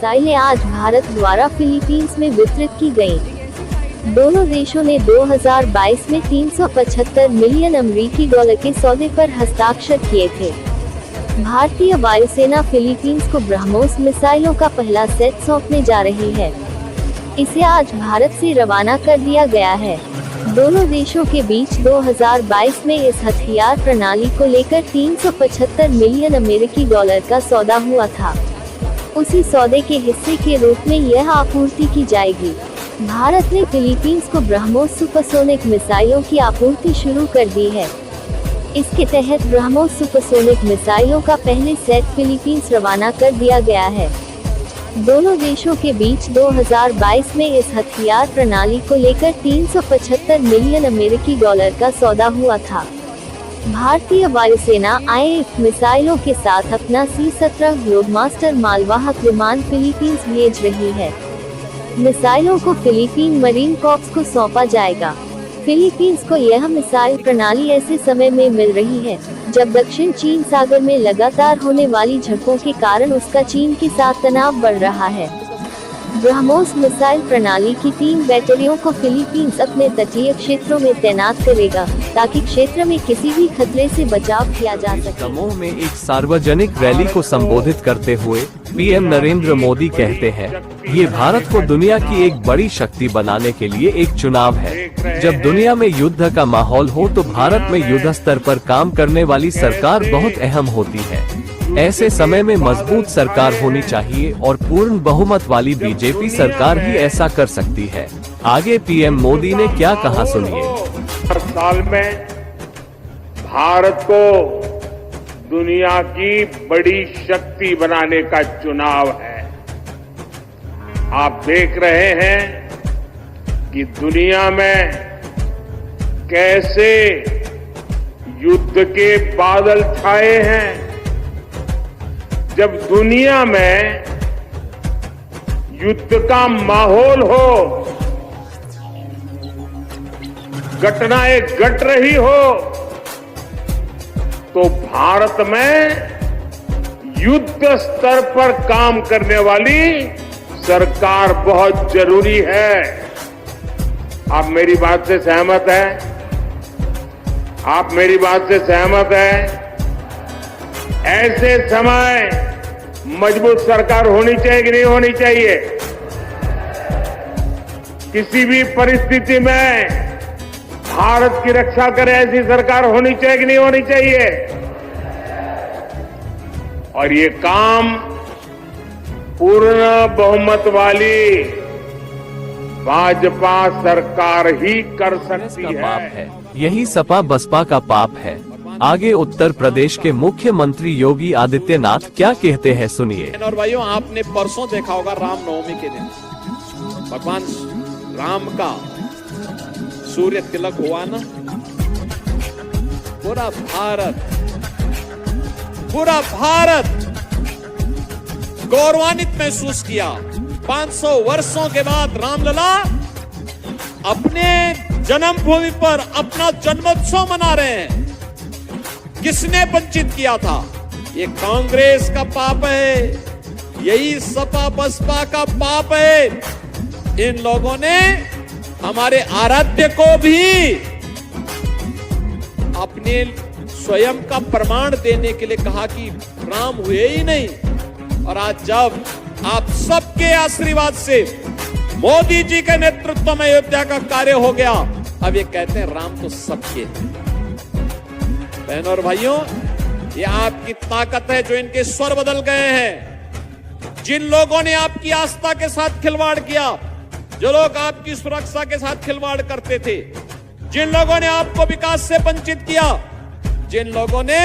मिसाइलें आज भारत द्वारा फिलीपींस में वितरित की गयीं। दोनों देशों ने 2022 में 375 मिलियन अमेरिकी डॉलर के सौदे पर हस्ताक्षर किए थे। भारतीय वायुसेना फिलीपींस को ब्रह्मोस मिसाइलों का पहला सेट सौंपने जा रही है। इसे आज भारत से रवाना कर दिया गया है। दोनों देशों के बीच 2022 में इस हथियार प्रणाली को लेकर 375 मिलियन अमेरिकी डॉलर का सौदा हुआ था। उसी सौदे के हिस्से के रूप में यह आपूर्ति की जाएगी। भारत ने फिलीपींस को ब्रह्मोस सुपरसोनिक मिसाइलों की आपूर्ति शुरू कर दी है। इसके तहत ब्रह्मोस सुपरसोनिक मिसाइलों का पहले सेट फिलीपींस रवाना कर दिया गया है। दोनों देशों के बीच 2022 में इस हथियार प्रणाली को लेकर 375 मिलियन अमेरिकी डॉलर का सौदा हुआ था। भारतीय वायुसेना IAF मिसाइलों के साथ अपना C-17 ग्लोबमास्टर मालवाहक विमान फिलीपींस भेज रही है। मिसाइलों को फिलीपीन मरीन कॉर्प्स को सौंपा जाएगा। फिलीपींस को यह मिसाइल प्रणाली ऐसे समय में मिल रही है जब दक्षिण चीन सागर में लगातार होने वाली झड़पों के कारण उसका चीन के साथ तनाव बढ़ रहा है। ब्रह्मोस मिसाइल प्रणाली की 3 बैटरियों को फिलीपींस अपने तटीय क्षेत्रों में तैनात करेगा ताकि क्षेत्र में किसी भी खतरे से बचाव किया जा सके। दमोह में एक सार्वजनिक रैली को संबोधित करते हुए पीएम नरेंद्र मोदी कहते हैं, ये भारत को दुनिया की एक बड़ी शक्ति बनाने के लिए एक चुनाव है। जब दुनिया में युद्ध का माहौल हो तो भारत में युद्ध स्तर पर काम करने वाली सरकार बहुत अहम होती है। ऐसे समय में मजबूत सरकार होनी चाहिए और पूर्ण बहुमत वाली बीजेपी सरकार ही ऐसा कर सकती है। आगे पीएम मोदी ने क्या कहा सुनिए। हर साल में भारत को दुनिया की बड़ी शक्ति बनाने का चुनाव है। आप देख रहे हैं कि दुनिया में कैसे युद्ध के बादल छाए हैं। जब दुनिया में युद्ध का माहौल हो, घटनाएं घट रही हो, तो भारत में युद्ध स्तर पर काम करने वाली सरकार बहुत जरूरी है। आप मेरी बात से सहमत हैं? आप मेरी बात से सहमत हैं? ऐसे समय मजबूत सरकार होनी चाहिए कि नहीं होनी चाहिए? किसी भी परिस्थिति में भारत की रक्षा करे ऐसी सरकार होनी चाहिए कि नहीं होनी चाहिए? और ये काम पूर्ण बहुमत वाली भाजपा सरकार ही कर सकती है। यही सपा बसपा का पाप है। आगे उत्तर प्रदेश के मुख्यमंत्री योगी आदित्यनाथ क्या कहते हैं सुनिए। और भाइयों, आपने परसों देखा होगा रामनवमी के दिन भगवान राम का सूर्य तिलक हुआ ना। पूरा भारत गौरवान्वित महसूस किया। 500 वर्षों के बाद रामलला अपने जन्मभूमि पर अपना जन्मोत्सव मना रहे हैं। किसने वंचित किया था? ये कांग्रेस का पाप है, यही सपा बसपा का पाप है। इन लोगों ने हमारे आराध्य को भी अपने स्वयं का प्रमाण देने के लिए कहा कि राम हुए ही नहीं। और आज जब आप सबके आशीर्वाद से मोदी जी के नेतृत्व में अयोध्या का कार्य हो गया, अब ये कहते हैं राम तो सबके हैं। बहनों और भाइयों, ये आपकी ताकत है जो इनके स्वर बदल गए हैं। जिन लोगों ने आपकी आस्था के साथ खिलवाड़ किया, जो लोग आपकी सुरक्षा के साथ खिलवाड़ करते थे, जिन लोगों ने आपको विकास से वंचित किया, जिन लोगों ने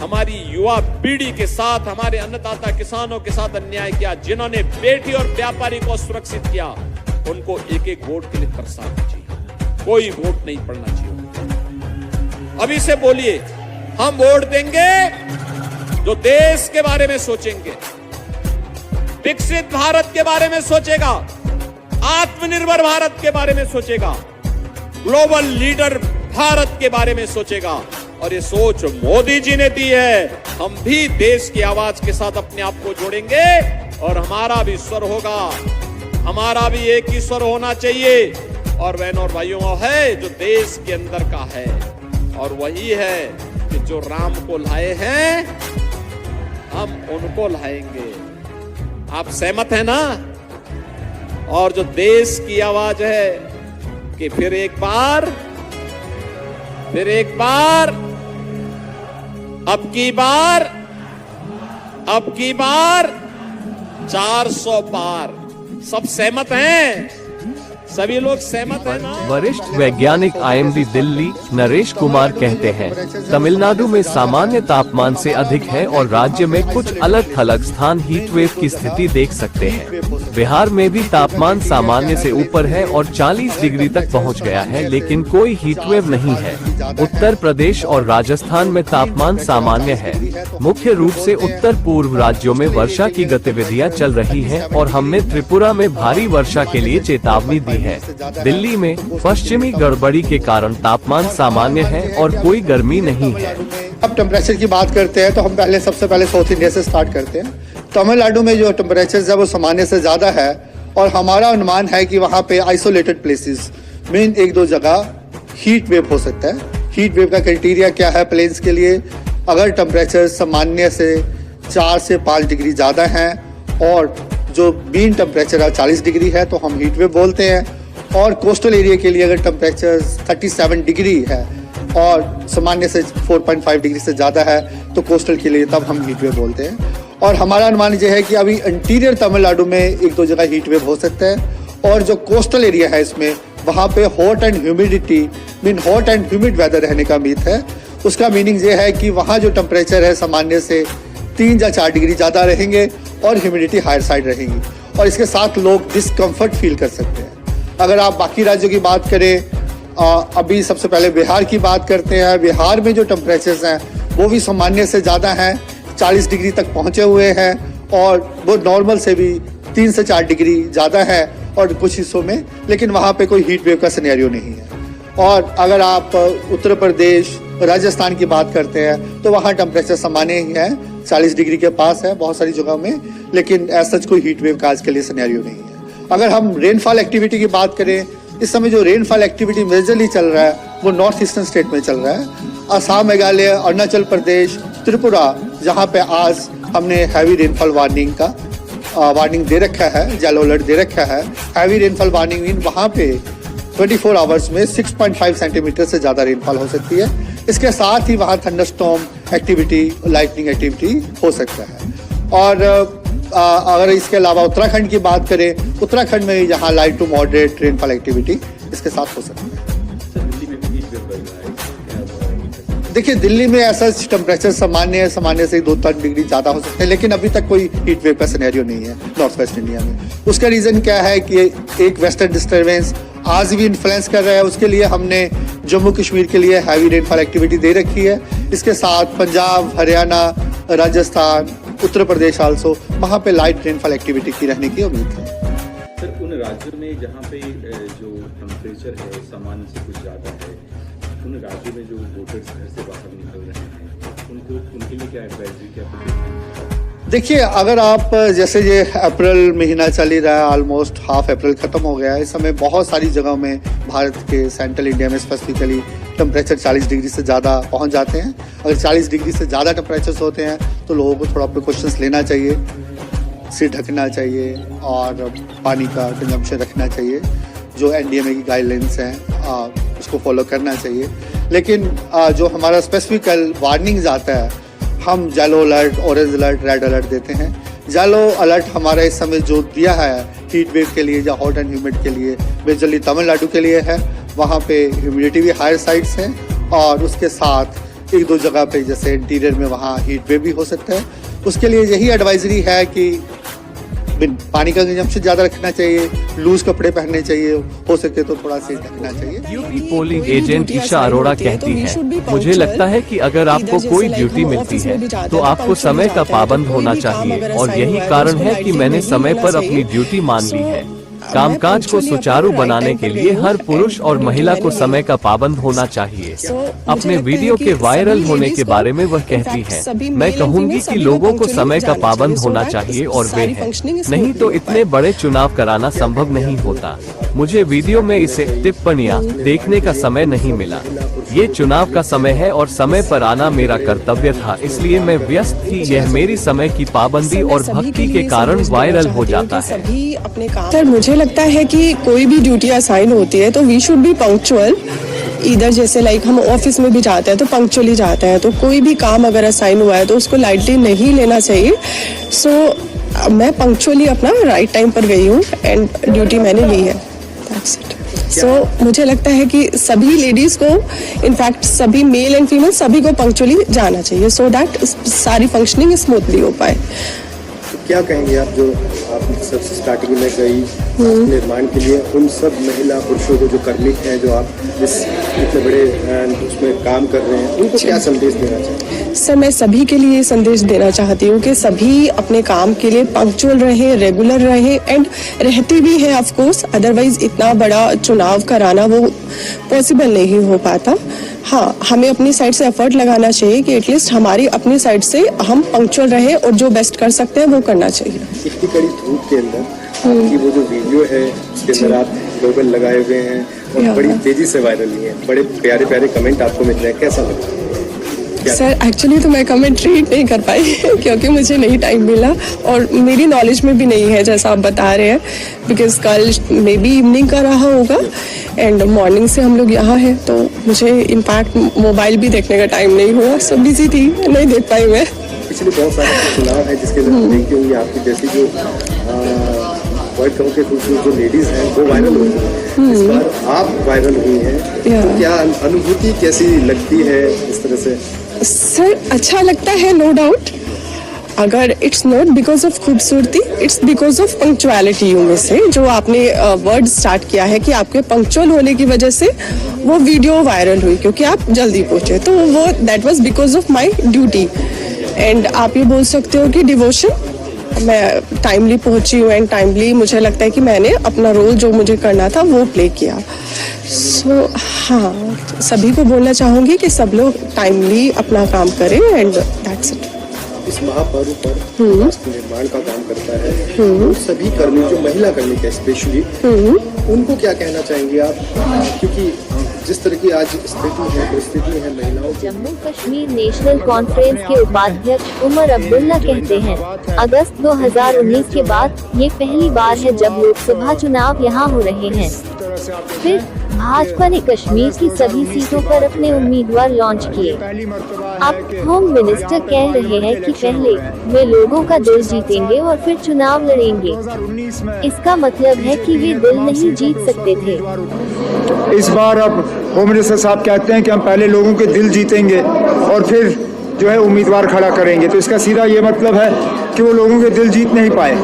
हमारी युवा पीढ़ी के साथ, हमारे अन्नदाता किसानों के साथ अन्याय किया, जिन्होंने बेटी और व्यापारी को सुरक्षित किया, उनको एक एक वोट के लिए तरसाना चाहिए। कोई वोट नहीं पड़ना चाहिए। अभी से बोलिए, हम वोट देंगे जो देश के बारे में सोचेंगे, विकसित भारत के बारे में सोचेगा, आत्मनिर्भर भारत के बारे में सोचेगा, ग्लोबल लीडर भारत के बारे में सोचेगा। और ये सोच मोदी जी ने दी है। हम भी देश की आवाज के साथ अपने आप को जोड़ेंगे और हमारा भी स्वर होगा, हमारा भी एक ही स्वर होना चाहिए। और बहनों और भाइयों, वो है जो देश के अंदर का है, और वही है कि जो राम को लाए हैं हम उनको लाएंगे। आप सहमत हैं ना? और जो देश की आवाज है कि फिर एक बार अब की बार 400 पार। सब सहमत हैं? सभी लोग सहमत हैं ना? वरिष्ठ वैज्ञानिक IMD दिल्ली नरेश कुमार कहते हैं, तमिलनाडु में सामान्य तापमान से अधिक है और राज्य में कुछ अलग थलग स्थान हीट वेव की स्थिति देख सकते हैं। बिहार में भी तापमान सामान्य से ऊपर है और 40 डिग्री तक पहुंच गया है, लेकिन कोई हीट वेव नहीं है। उत्तर प्रदेश और राजस्थान में तापमान सामान्य है। मुख्य रूप से उत्तर पूर्व राज्यों में वर्षा की गतिविधियां चल रही हैं और हमने त्रिपुरा में भारी वर्षा के लिए चेतावनी दी है। दिल्ली में पश्चिमी गड़बड़ी के कारण तापमान सामान्य है और कोई गर्मी नहीं है। अब टेम्परेचर की बात करते हैं तो हम सबसे पहले साउथ इंडिया से स्टार्ट करते हैं। तमिलनाडु में जो टेम्परेचर है वो सामान्य से ज्यादा है और हमारा अनुमान है कि वहाँ पे आइसोलेटेड प्लेसेस मीन एक दो जगह हीट वेव हो सकता है। हीट वेव का क्राइटेरिया क्या है प्लेन्स के लिए? अगर टेम्परेचर सामान्य से 4 से 5 डिग्री ज्यादा है और जो मीन टेम्परेचर है 40 डिग्री है तो हम हीट वेव बोलते हैं। और कोस्टल एरिया के लिए अगर टेम्परेचर 37 डिग्री है और सामान्य से 4.5 डिग्री से ज़्यादा है तो कोस्टल के लिए तब हम हीट वेव बोलते हैं। और हमारा अनुमान यह है कि अभी इंटीरियर तमिलनाडु में एक दो जगह हीट वेव हो सकता है और जो कोस्टल एरिया है इसमें वहाँ पे hot and humidity mean hot and humid weather रहने का उम्मीद है। उसका मीनिंग ये है कि वहाँ जो टेम्परेचर है सामान्य से 3 या 4 डिग्री ज़्यादा रहेंगे और ह्यूमिडिटी हायर साइड रहेगी और इसके साथ लोग डिस्कम्फर्ट फील कर सकते हैं। अगर आप बाकी राज्यों की बात करें, अभी सबसे पहले बिहार की बात करते हैं। बिहार में जो टेम्परेचर्स हैं वो भी सामान्य से ज़्यादा हैं, 40 डिग्री तक पहुँचे हुए हैं और वो नॉर्मल से भी 3 से 4 डिग्री ज़्यादा है और कुछ हिस्सों में, लेकिन वहाँ पे कोई हीट वेव का सिनेरियो नहीं है। और अगर आप उत्तर प्रदेश राजस्थान की बात करते हैं तो वहाँ टेम्परेचर सामान्य ही है, 40 डिग्री के पास है बहुत सारी जगह में, लेकिन ऐसा कोई हीट वेव का आज के लिए सिनेरियो नहीं है। अगर हम रेनफॉल एक्टिविटी की बात करें, इस समय जो रेनफॉल एक्टिविटी मेजरली चल रहा है वो नॉर्थ ईस्टर्न स्टेट में चल रहा है। असम, मेघालय, अरुणाचल प्रदेश, त्रिपुरा, जहाँ पे आज हमने हैवी रेनफॉल वार्निंग दे रखा है, येलो अलर्ट दे रखा है। हैवी रेनफॉल वार्निंग मीन वहाँ पे 24 आवर्स में 6.5 सेंटीमीटर से ज़्यादा रेनफॉल हो सकती है। इसके साथ ही वहाँ थंडरस्टॉर्म एक्टिविटी, लाइटनिंग एक्टिविटी हो सकता है। और अगर इसके अलावा उत्तराखंड की बात करें, उत्तराखंड में यहाँ light to moderate rainfall activity इसके साथ हो सकती है। देखिए, दिल्ली में ऐसा टेम्परेचर सामान्य से 2-3 डिग्री ज़्यादा हो सकते हैं, लेकिन अभी तक कोई हीट वेव का सिनेरियो नहीं है नॉर्थ वेस्ट इंडिया में। उसका रीज़न क्या है कि एक वेस्टर्न डिस्टर्बेंस आज भी इन्फ्लुएंस कर रहा है। उसके लिए हमने जम्मू कश्मीर के लिए हैवी रेनफॉल एक्टिविटी दे रखी है। इसके साथ पंजाब, हरियाणा, राजस्थान, उत्तर प्रदेश आल्सो, वहाँ पे लाइट रेनफॉल एक्टिविटी की रहने की उम्मीद है। सर, उन राज्यों में जहाँ पे जो टेम्परेचर है सामान्य से कुछ ज़्यादा है, उन राज्यों में जो वोटर्स घर से बाहर निकल रहे हैं उनके लिए क्या एडवाइजरी, क्या? देखिए, अगर आप जैसे ये अप्रैल महीना चल ही रहा है, ऑलमोस्ट हाफ अप्रैल खत्म हो गया है, इस समय बहुत सारी जगहों में भारत के सेंट्रल इंडिया में स्पेसिफिकली टेम्परेचर 40 डिग्री से ज़्यादा पहुंच जाते हैं। अगर 40 डिग्री से ज़्यादा टेम्परेचर्स होते हैं तो लोगों को थोड़ा प्रिकॉशंस लेना चाहिए, सिर ढकना चाहिए और पानी का कंजम्पशन रखना चाहिए। जो NDMA की गाइडलाइंस हैं उसको फॉलो करना चाहिए। लेकिन जो हमारा स्पेसिफिकल वार्निंग्स आता है, हम yellow alert, orange alert, red alert देते हैं। येलो अलर्ट हमारा इस समय जो दिया है हीट वेव के लिए या हॉट एंड ह्यूमिड के लिए, मेजरली तमिलनाडु के लिए है। वहाँ पे ह्यूमिडिटी भी हायर साइड्स है और उसके साथ एक दो जगह पे जैसे इंटीरियर में वहाँ हीट वेव भी हो सकता है। उसके लिए यही एडवाइजरी है कि पानी का कंजम्पशन ज़्यादा रखना चाहिए, लूज कपड़े पहनने चाहिए, हो सके तो थोड़ा सा ढकना चाहिए। UP polling agent Isha Arora कहती हैं, मुझे लगता है कि अगर आपको कोई ड्यूटी मिलती है तो आपको समय का पाबंद होना चाहिए और यही कारण है कि मैंने समय पर अपनी ड्यूटी मान ली है। कामकाज को सुचारू बनाने के लिए हर पुरुष और महिला को समय का पाबंद होना चाहिए। अपने वीडियो के वायरल होने के बारे में वह कहती है, मैं कहूंगी कि लोगों को समय का पाबंद होना चाहिए और वे हैं, नहीं तो इतने बड़े चुनाव कराना संभव नहीं होता। मुझे वीडियो में इसे टिप्पणियां देखने का समय नहीं मिला। ये चुनाव का समय है और समय पर आना मेरा कर्तव्य था, इसलिए मैं व्यस्त थी। यह मेरी समय की पाबंदी और भक्ति के कारण वायरल हो जाता है। सर, मुझे लगता है कि कोई भी ड्यूटी असाइन होती है तो वी शुड बी पंक्चुअल। इधर जैसे लाइक हम ऑफिस में भी जाते हैं तो पंक्चुअली जाते हैं, तो कोई भी काम अगर असाइन हुआ है तो उसको लाइटली नहीं लेना चाहिए। सो मैं पंक्चुअली अपना राइट टाइम पर गई हूँ एंड ड्यूटी मैंने ली है। सो मुझे लगता है कि सभी लेडीज को, इनफैक्ट सभी मेल एंड फीमेल सभी को पंक्चुअली जाना चाहिए सो दैट सारी फंक्शनिंग स्मूथली हो पाए। क्या कहेंगे आप, जो आप सबसे स्टार्टिंग में गई निर्माण के लिए, उन सब महिला पुरुषों को जो कार्मिक हैं, जो आप इस इतने बड़े उसमें काम कर रहे हैं, उनको क्या संदेश देना चाहिए? सर, मैं सभी के लिए संदेश देना चाहती हूँ कि सभी अपने काम के लिए पंक्चुअल रहें, रेगुलर रहें एंड रहती भी है ऑफ कोर्स, अदरवाइज इतना बड़ा चुनाव कराना वो पॉसिबल नहीं हो पाता। हाँ, हमें अपनी साइड से एफर्ट लगाना चाहिए कि एटलीस्ट हमारी अपनी साइड से हम पंक्चुअल रहें और जो बेस्ट कर सकते हैं वो करना चाहिए। इतनी कड़ी धूप के अंदर आपकी वो जो वीडियो है उसके अंदर आप ग्लोबल लगाए हुए हैं और बड़ी तेजी से वायरल हुई है, बड़े प्यारे प्यारे कमेंट आपको मिल रहे हैं, कैसा लग रहा है? सर, एक्चुअली तो मैं कमेंट रीड नहीं कर पाई क्योंकि मुझे नहीं टाइम मिला और मेरी नॉलेज में भी नहीं है जैसा आप बता रहे हैं, बिकॉज कल मे बी इवनिंग का रहा होगा एंड मॉर्निंग से हम लोग यहाँ हैं, तो मुझे इनफैक्ट मोबाइल भी देखने का टाइम नहीं हुआ, सब बिजी थी, नहीं देख पाई मैं। पिछले बहुत सारे चुनाव है जिसके अंदर देखती होंगी आपकी जैसी जो वर्ल्ड कप के खूबसूरत जो लेडीज हैं वो वायरल हुई हैं, इस बार आप वायरल हुई हैं, तो क्या अनुभूति कैसी लगती है इस तरह से? सर, अच्छा लगता है, नो डाउट। अगर इट्स नॉट बिकॉज ऑफ खूबसूरती, इट्स बिकॉज ऑफ पंक्चुअलिटी। में से जो आपने वर्ड स्टार्ट किया है कि आपके पंक्चुअल होने की वजह से वो वीडियो वायरल हुई क्योंकि आप जल्दी पहुंचे, तो वो that was because of my duty. And आप ये बोल सकते हो कि डिवोशन, मैं टाइमली पहुंची हूँ एंड टाइमली मुझे लगता है कि मैंने अपना रोल जो मुझे करना था वो प्ले किया। सो हाँ, सभी को बोलना चाहूँगी कि सब लोग टाइमली अपना काम करें एंड दैट्स इट। इस महापर्व पर राष्ट्र निर्माण का काम करता है, उन सभी कर्मी जो महिला कर्मी है स्पेशली, उनको क्या कहना चाहेंगे आप, क्योंकि जिस तरह की आज स्थिति है महिलाओं की। जम्मू कश्मीर नेशनल कॉन्फ्रेंस के उपाध्यक्ष उमर अब्दुल्ला कहते हैं, अगस्त 2019 के बाद ये पहली बार है जब लोकसभा चुनाव यहाँ हो रहे हैं। फिर भाजपा ने कश्मीर की सभी सीटों पर अपने उम्मीदवार लॉन्च किए। अब होम मिनिस्टर कह रहे हैं कि पहले वे लोगों का दिल जीतेंगे और फिर चुनाव लड़ेंगे। इसका मतलब है कि वे दिल नहीं जीत सकते थे। इस बार अब होम मिनिस्टर साहब कहते हैं कि हम पहले लोगों के दिल जीतेंगे और फिर जो है उम्मीदवार खड़ा करेंगे, तो इसका सीधा ये मतलब है कि वो लोगों के दिल जीत नहीं पाए,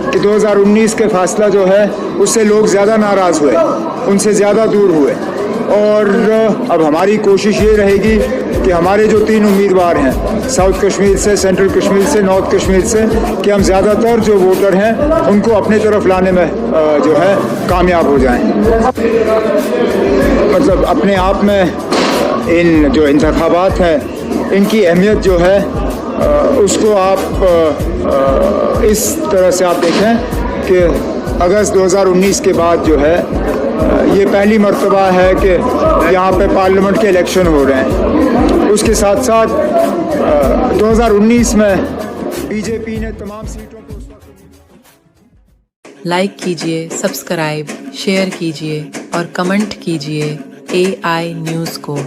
कि 2019 के फासला जो है उससे लोग ज़्यादा नाराज़ हुए, उनसे ज़्यादा दूर हुए। और अब हमारी कोशिश ये रहेगी कि हमारे जो 3 उम्मीदवार हैं, साउथ कश्मीर से, सेंट्रल कश्मीर से, नॉर्थ कश्मीर से, कि हम ज़्यादातर जो वोटर हैं उनको अपने तरफ लाने में जो है कामयाब हो जाएं। मतलब अपने आप में इन जो इंतखाबात हैं इनकी अहमियत जो है उसको आप इस तरह से आप देखें कि अगस्त 2019 के बाद जो है ये पहली मर्तबा है कि यहाँ पे पार्लियामेंट के इलेक्शन हो रहे हैं। उसके साथ साथ 2019 में बीजेपी ने तमाम सीटों को लाइक कीजिए, सब्सक्राइब, शेयर कीजिए और कमेंट कीजिए AI न्यूज़ को।